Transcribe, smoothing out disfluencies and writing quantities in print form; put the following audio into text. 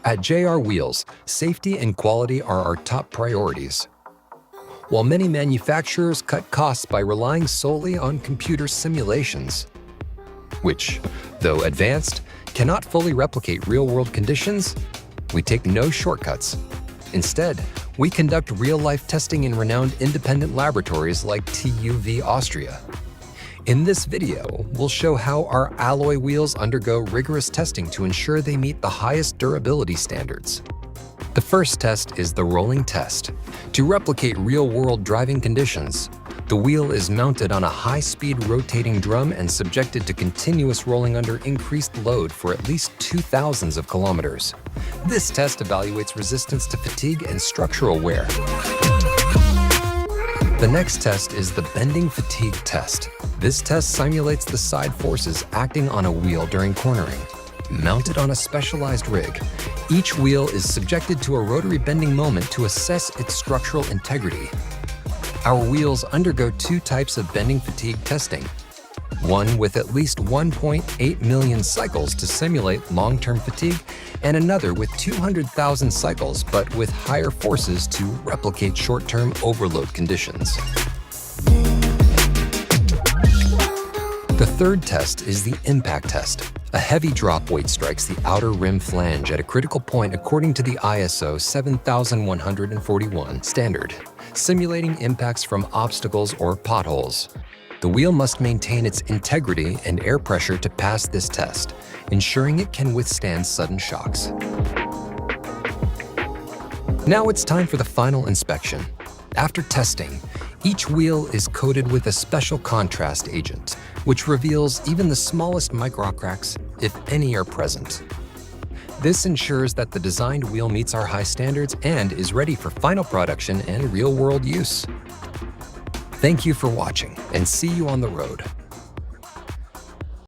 At JR Wheels, safety and quality are our top priorities. While many manufacturers cut costs by relying solely on computer simulations, which, though advanced, cannot fully replicate real-world conditions, we take no shortcuts. Instead, we conduct real-life testing in renowned independent laboratories like TÜV Austria. In this video, we'll show how our alloy wheels undergo rigorous testing to ensure they meet the highest durability standards. The first test is the rolling test. To replicate real-world driving conditions, the wheel is mounted on a high-speed rotating drum and subjected to continuous rolling under increased load for at least 2,000 of kilometers. This test evaluates resistance to fatigue and structural wear. The next test is the bending fatigue test. This test simulates the side forces acting on a wheel during cornering. Mounted on a specialized rig, each wheel is subjected to a rotary bending moment to assess its structural integrity. Our wheels undergo two types of bending fatigue testing. One with at least 1.8 million cycles to simulate long-term fatigue, and another with 200,000 cycles but with higher forces to replicate short-term overload conditions. The third test is the impact test. A heavy drop weight strikes the outer rim flange at a critical point according to the ISO 7141 standard, simulating impacts from obstacles or potholes. The wheel must maintain its integrity and air pressure to pass this test, ensuring it can withstand sudden shocks. Now it's time for the final inspection. After testing, each wheel is coated with a special contrast agent, which reveals even the smallest microcracks, if any are present. This ensures that the designed wheel meets our high standards and is ready for final production and real-world use. Thank you for watching, and see you on the road.